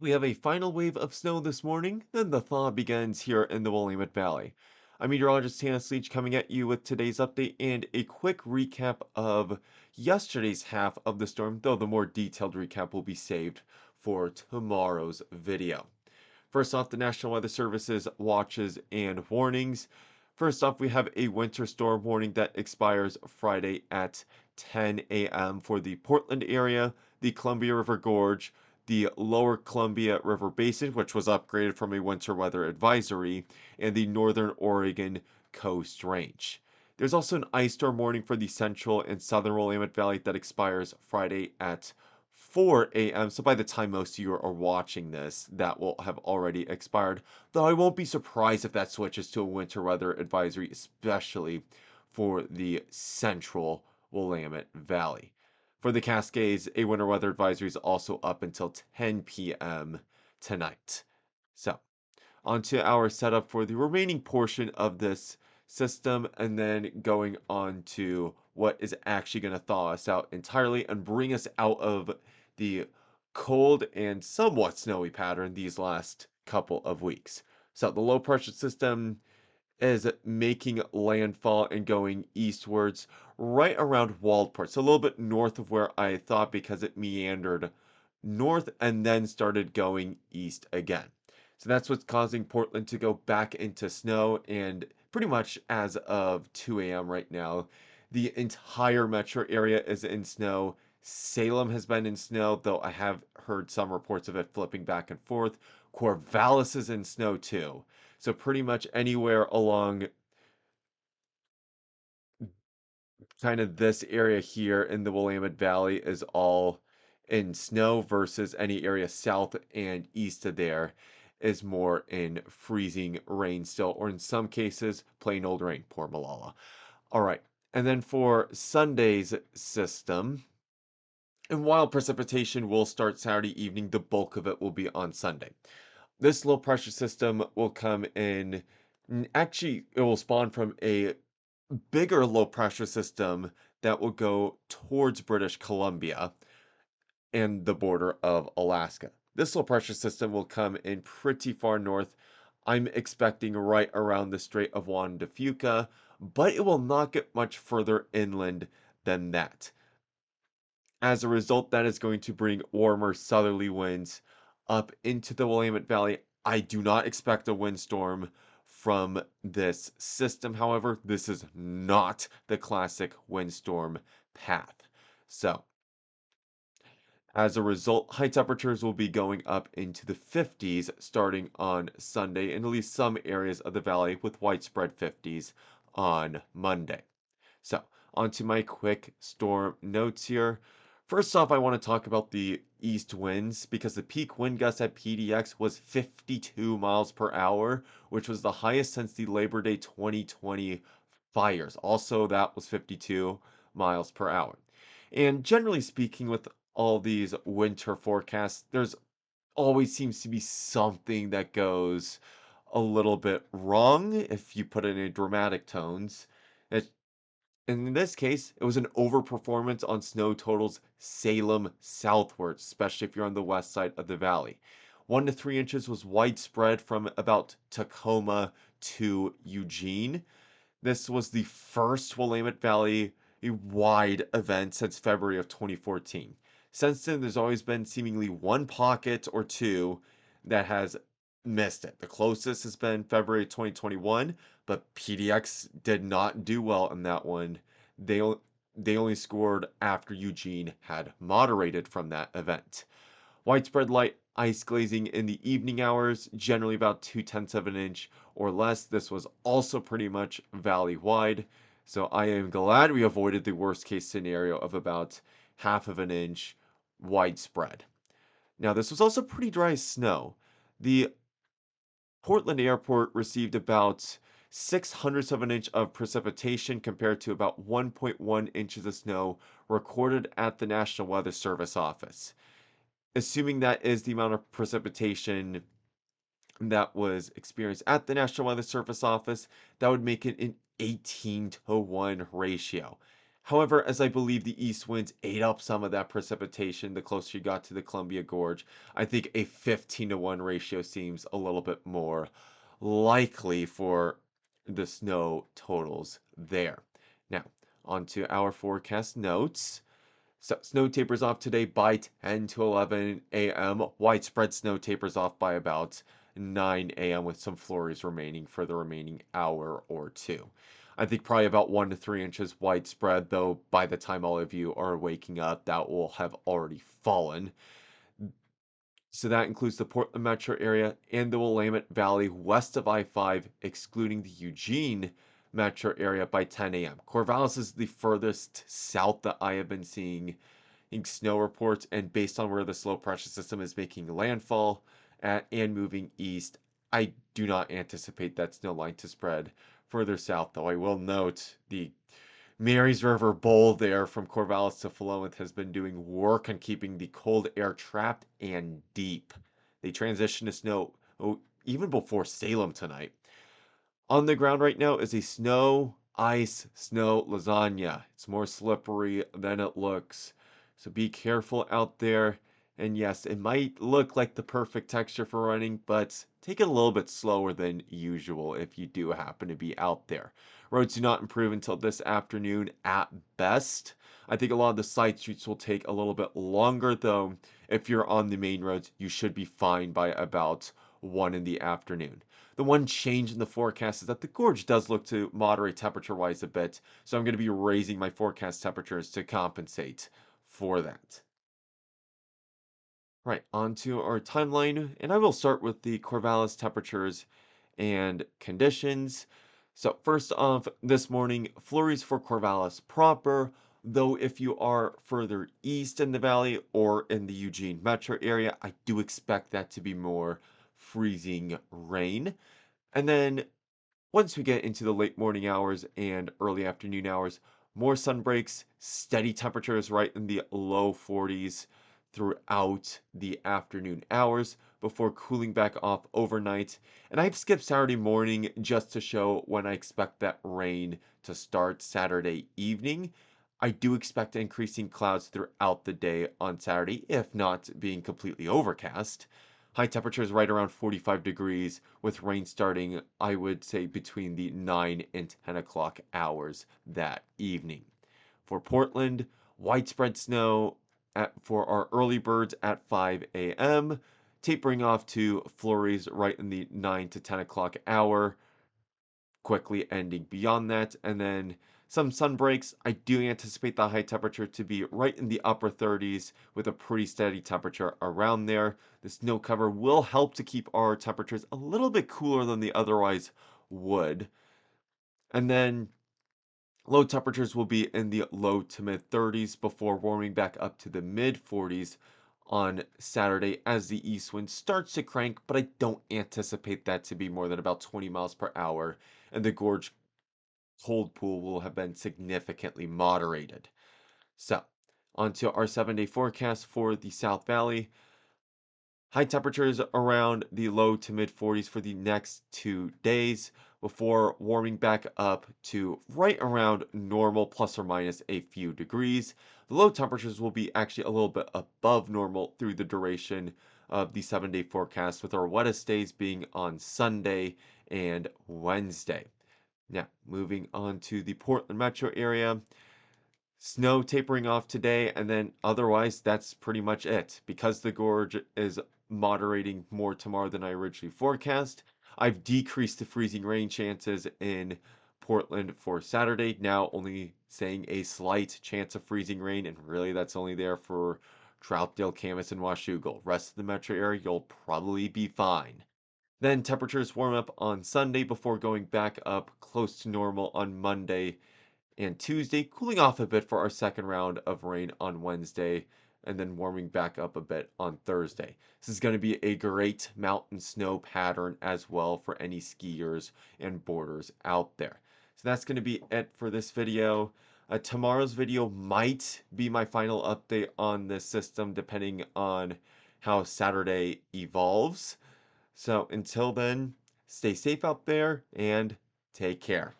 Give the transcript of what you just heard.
We have a final wave of snow this morning, then the thaw begins here in the Willamette Valley. I'm meteorologist Hannah Leach coming at you with today's update and a quick recap of yesterday's half of the storm, though the more detailed recap will be saved for tomorrow's video. First off, the National Weather Service's watches and warnings. First off, we have a winter storm warning that expires Friday at 10 a.m. for the Portland area, the Columbia River Gorge, the lower Columbia River Basin, which was upgraded from a winter weather advisory, and the northern Oregon Coast Range. There's also an ice storm warning for the central and southern Willamette Valley that expires Friday at 4 a.m. So by the time most of you are watching this, that will have already expired. Though I won't be surprised if that switches to a winter weather advisory, especially for the central Willamette Valley. For the Cascades, a winter weather advisory is also up until 10 p.m. tonight. So, onto our setup for the remaining portion of this system, and then going on to what is actually going to thaw us out entirely and bring us out of the cold and somewhat snowy pattern these last couple of weeks. So, the low pressure system is making landfall and going eastwards right around Waldport. So a little bit north of where I thought because it meandered north and then started going east again. So that's what's causing Portland to go back into snow. And pretty much as of 2 a.m. right now, the entire metro area is in snow. Salem has been in snow, though I have heard some reports of it flipping back and forth. Corvallis is in snow too. So pretty much anywhere along kind of this area here in the Willamette Valley is all in snow versus any area south and east of there is more in freezing rain still, or in some cases, plain old rain. Poor Malala. All right. And then for Sunday's system, and while precipitation will start Saturday evening, the bulk of it will be on Sunday. This low pressure system will come in. Actually, it will spawn from a bigger low pressure system that will go towards British Columbia and the border of Alaska. This low pressure system will come in pretty far north. I'm expecting right around the Strait of Juan de Fuca, but it will not get much further inland than that. As a result, that is going to bring warmer southerly winds up into the Willamette Valley. I do not expect a windstorm from this system. However, this is not the classic windstorm path. So, as a result, high temperatures will be going up into the 50s starting on Sunday in at least some areas of the valley, with widespread 50s on Monday. So, onto my quick storm notes here. First off, I want to talk about the east winds because the peak wind gust at PDX was 52 miles per hour, which was the highest since the Labor Day 2020 fires. Also, that was 52 miles per hour. And generally speaking, with all these winter forecasts, there's always seems to be something that goes a little bit wrong if you put it in dramatic tones. It and in this case, it was an overperformance on snow totals Salem southwards, especially if you're on the west side of the valley. 1 to 3 inches was widespread from about Tacoma to Eugene. This was the first Willamette Valley wide event since February of 2014. Since then, there's always been seemingly one pocket or two that has missed it. The closest has been February 2021, but PDX did not do well in that one. They they only scored after Eugene had moderated from that event. Widespread light ice glazing in the evening hours, generally about 2/10 of an inch or less. This was also pretty much valley-wide, so I am glad we avoided the worst-case scenario of about half of an inch widespread. Now, this was also pretty dry snow. The Portland Airport received about 6 hundredths of an inch of precipitation compared to about 1.1 inches of snow recorded at the National Weather Service office. Assuming that is the amount of precipitation that was experienced at the National Weather Service office, that would make it an 18-to-1 ratio. However, as I believe the east winds ate up some of that precipitation the closer you got to the Columbia Gorge, I think a 15-to-1 ratio seems a little bit more likely for the snow totals there. Now, on to our forecast notes. So, snow tapers off today by 10 to 11 a.m. Widespread snow tapers off by about 9 a.m. with some flurries remaining for the remaining hour or two. I think probably about 1 to 3 inches widespread, though by the time all of you are waking up, that will have already fallen. So that includes the Portland metro area and the Willamette Valley west of I-5, excluding the Eugene metro area by 10 a.m. Corvallis is the furthest south that I have been seeing in snow reports, and based on where the low pressure system is making landfall at and moving east, I do not anticipate that snow line to spread further south, though I will note the Marys River Bowl there from Corvallis to Philomath has been doing work on keeping the cold air trapped and deep. They transitioned to snow even before Salem tonight. On the ground right now is a snow lasagna. It's more slippery than it looks. So be careful out there. And yes, it might look like the perfect texture for running, but take it a little bit slower than usual if you do happen to be out there. Roads do not improve until this afternoon at best. I think a lot of the side streets will take a little bit longer, though. If you're on the main roads, you should be fine by about 1 in the afternoon. The one change in the forecast is that the gorge does look to moderate temperature-wise a bit, so I'm going to be raising my forecast temperatures to compensate for that. Right, on to our timeline, and I will start with the Corvallis temperatures and conditions. So first off, this morning, flurries for Corvallis proper, though if you are further east in the valley or in the Eugene metro area, I do expect that to be more freezing rain. And then once we get into the late morning hours and early afternoon hours, more sun breaks, steady temperatures right in the low 40s throughout the afternoon hours before cooling back off overnight. And I've skipped Saturday morning just to show when I expect that rain to start Saturday evening. I do expect increasing clouds throughout the day on Saturday, if not being completely overcast. High temperatures right around 45 degrees, with rain starting, I would say, between the 9 and 10 o'clock hours that evening. For Portland, widespread snow for our early birds at 5 a.m., tapering off to flurries right in the 9 to 10 o'clock hour, quickly ending beyond that, and then some sun breaks. I do anticipate the high temperature to be right in the upper 30s with a pretty steady temperature around there. The snow cover will help to keep our temperatures a little bit cooler than they otherwise would. And then low temperatures will be in the low to mid 30s before warming back up to the mid 40s on Saturday as the east wind starts to crank, but I don't anticipate that to be more than about 20 miles per hour, and the gorge cold pool will have been significantly moderated. So, onto our 7-day forecast for the South Valley. High temperatures around the low to mid 40s for the next 2 days before warming back up to right around normal plus or minus a few degrees. The low temperatures will be actually a little bit above normal through the duration of the 7-day forecast, with our wettest days being on Sunday and Wednesday. Now, moving on to the Portland metro area. Snow tapering off today, and then otherwise, that's pretty much it. Because the gorge is moderating more tomorrow than I originally forecast, I've decreased the freezing rain chances in Portland for Saturday, now only saying a slight chance of freezing rain, and really that's only there for Troutdale, Camas, and Washougal. Rest of the metro area, you'll probably be fine. Then temperatures warm up on Sunday before going back up close to normal on Monday and Tuesday, cooling off a bit for our second round of rain on Wednesday, and then warming back up a bit on Thursday. This is going to be a great mountain snow pattern as well for any skiers and boarders out there. So that's going to be it for this video. Tomorrow's video might be my final update on this system, depending on how Saturday evolves. So until then, stay safe out there and take care.